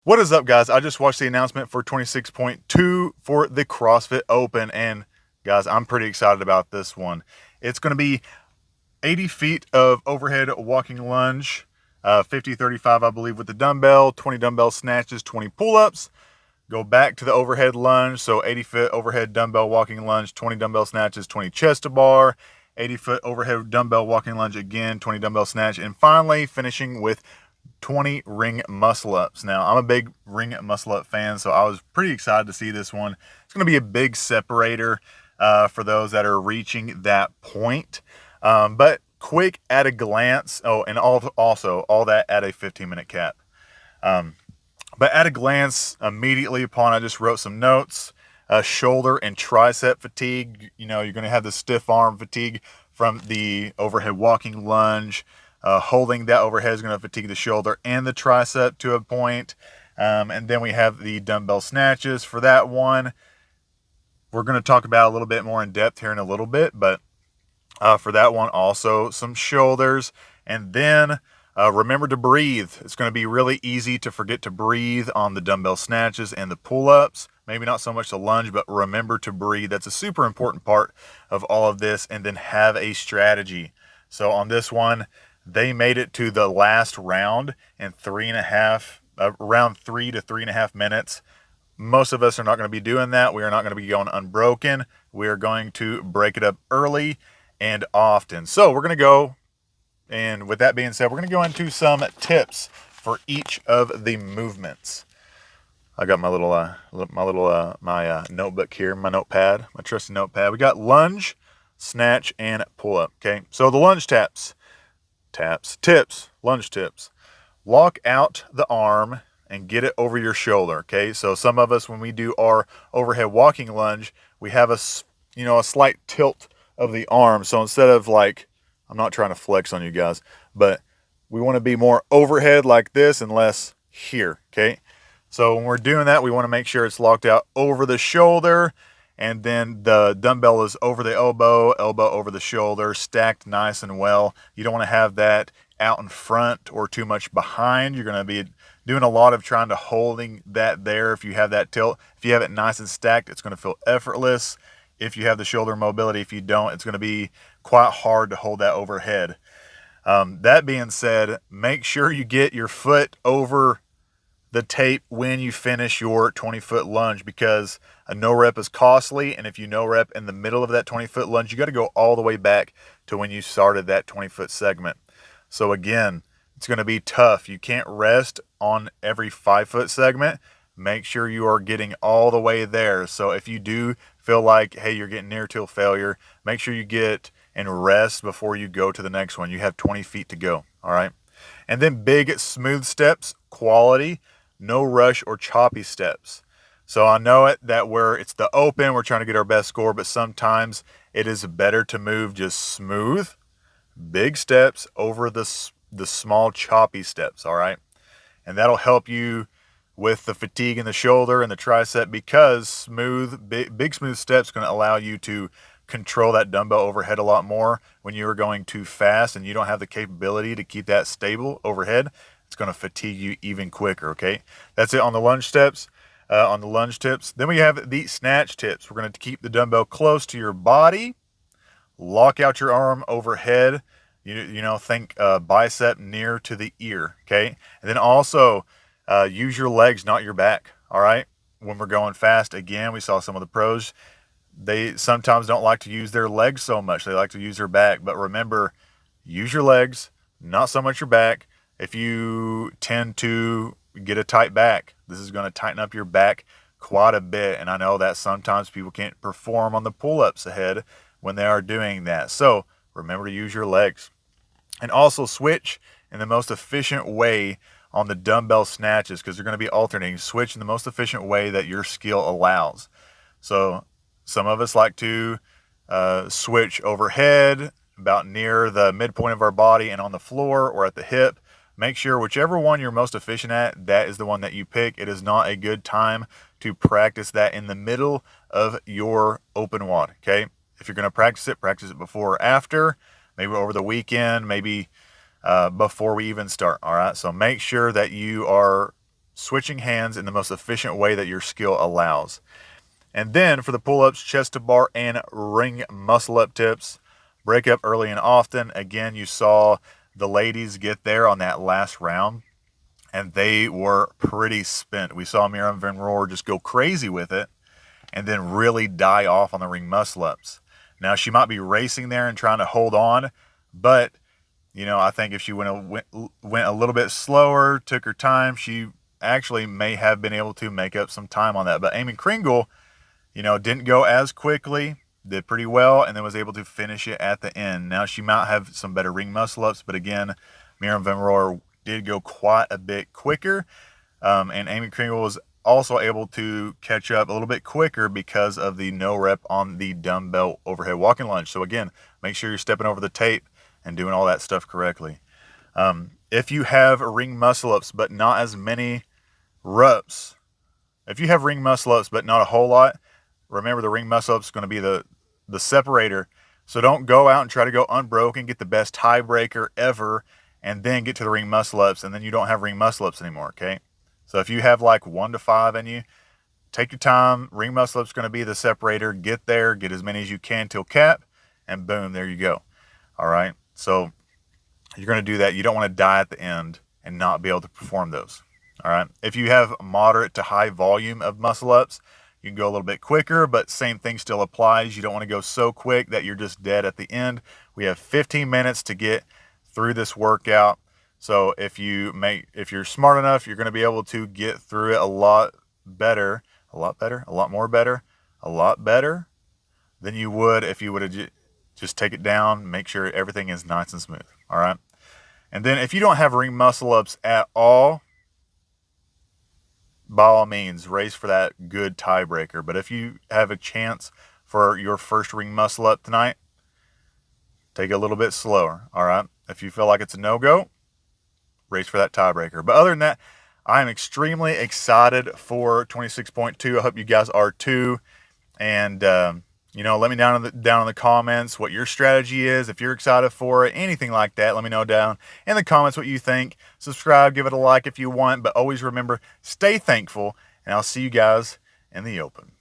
What is up, guys? I just watched the announcement for 26.2 for the CrossFit Open, and guys, I'm pretty excited about this one. It's going to be 80 feet of overhead walking lunge, 50, 35, I believe, with the dumbbell, 20 dumbbell snatches, 20 pull-ups. Go back to the overhead lunge, so 80-foot overhead dumbbell walking lunge, 20 dumbbell snatches, 20 chest to bar, 80-foot overhead dumbbell walking lunge again, 20 dumbbell snatch, and finally finishing with 20 ring muscle ups. Now, I'm a big ring muscle up fan, so I was pretty excited to see this one. It's going to be a big separator for those that are reaching that point. But quick at a glance. Oh, and also all that at a 15-minute cap. But at a glance, immediately upon, I just wrote some notes. Shoulder and tricep fatigue. You know, you're going to have the stiff arm fatigue from the overhead walking lunge. Holding that overhead is going to fatigue the shoulder and the tricep to a point. And then we have the dumbbell snatches for that one. We're going to talk about a little bit more in depth here in a little bit, but for that one, also some shoulders. And then remember to breathe. It's going to be really easy to forget to breathe on the dumbbell snatches and the pull-ups. Maybe not so much the lunge, but remember to breathe. That's a super important part of all of this. And then have a strategy. So on this one, they made it to the last round in around 3 to 3.5 minutes. Most of us are not going to be doing that. We are not going to be going unbroken. We are going to break it up early and often. So we're going to go, and with that being said, we're going to go into some tips for each of the movements. I got my notebook here, my notepad, my trusty notepad. We got lunge, snatch, and pull up. Okay, so the lunge lunge tips. Lock out the arm and get it over your shoulder. Okay, so some of us, when we do our overhead walking lunge, we have a slight tilt of the arm. So instead of like, I'm not trying to flex on you guys, but we want to be more overhead like this and less here. Okay, so when we're doing that, we want to make sure it's locked out over the shoulder. And then the dumbbell is over the elbow over the shoulder, stacked nice and well. You don't want to have that out in front or too much behind. You're going to be doing a lot of trying to holding that there. If you have that tilt, if you have it nice and stacked, it's going to feel effortless. If you have the shoulder mobility, if you don't, it's going to be quite hard to hold that overhead. That being said, make sure you get your foot over the tape when you finish your 20-foot lunge, because a no rep is costly. And if you no rep in the middle of that 20-foot lunge, you got to go all the way back to when you started that 20-foot segment. So again, it's going to be tough. You can't rest on every 5-foot segment. Make sure you are getting all the way there. So if you do feel like, hey, you're getting near to a failure, make sure you get and rest before you go to the next one. You have 20 feet to go. All right. And then big, smooth steps, quality. No rush or choppy steps. So I know that it's the open, we're trying to get our best score, but sometimes it is better to move just smooth, big steps over the small choppy steps, all right? And that'll help you with the fatigue in the shoulder and the tricep, because big smooth steps going to allow you to control that dumbbell overhead a lot more when you are going too fast and you don't have the capability to keep that stable overhead. It's going to fatigue you even quicker, okay? That's it on the lunge steps, on the lunge tips. Then we have the snatch tips. We're going to keep the dumbbell close to your body, lock out your arm overhead, think bicep near to the ear, okay? And then also use your legs, not your back, all right? When we're going fast, again, we saw some of the pros, they sometimes don't like to use their legs so much. They like to use their back, but remember, use your legs, not so much your back. If you tend to get a tight back, this is going to tighten up your back quite a bit. And I know that sometimes people can't perform on the pull-ups ahead when they are doing that. So remember to use your legs. And also switch in the most efficient way on the dumbbell snatches, because they're going to be alternating. Switch in the most efficient way that your skill allows. So some of us like to switch overhead about near the midpoint of our body and on the floor or at the hip. Make sure whichever one you're most efficient at, that is the one that you pick. It is not a good time to practice that in the middle of your open WOD, okay? If you're going to practice it before or after, maybe over the weekend, maybe before we even start, all right? So make sure that you are switching hands in the most efficient way that your skill allows. And then for the pull-ups, chest to bar, and ring muscle-up tips, break up early and often. Again, you saw the ladies get there on that last round, and they were pretty spent. We saw Miriam Van Roer just go crazy with it and then really die off on the ring muscle-ups. Now, she might be racing there and trying to hold on, but, I think if she went a little bit slower, took her time, she actually may have been able to make up some time on that. But Amy Kringle, didn't go as quickly, did pretty well, and then was able to finish it at the end. Now, she might have some better ring muscle-ups, but again, Miriam Van Roer did go quite a bit quicker, and Amy Kringle was also able to catch up a little bit quicker because of the no rep on the dumbbell overhead walking lunge. So again, make sure you're stepping over the tape and doing all that stuff correctly. If you have ring muscle-ups but not as many reps, if you have ring muscle-ups but not a whole lot, remember the ring muscle-ups is going to be the separator. So don't go out and try to go unbroken, get the best tiebreaker ever, and then get to the ring muscle-ups, and then you don't have ring muscle-ups anymore, okay? So if you have like 1 to 5 in you, take your time. Ring muscle-up's going to be the separator. Get there, get as many as you can till cap, and boom, there you go. All right? So you're going to do that. You don't want to die at the end and not be able to perform those. All right? If you have moderate to high volume of muscle-ups, you can go a little bit quicker, but same thing still applies. You don't want to go so quick that you're just dead at the end. We have 15 minutes to get through this workout. So if you're smart enough, you're going to be able to get through it a lot better than you would if you would have just take it down, make sure everything is nice and smooth. All right. And then if you don't have ring muscle-ups at all, by all means, race for that good tiebreaker. But if you have a chance for your first ring muscle-up tonight, take it a little bit slower. All right. If you feel like it's a no-go, race for that tiebreaker. But other than that, I am extremely excited for 26.2. I hope you guys are too. And, let me down in the comments what your strategy is. If you're excited for it, anything like that, let me know down in the comments what you think. Subscribe, give it a like if you want. But always remember, stay thankful. And I'll see you guys in the open.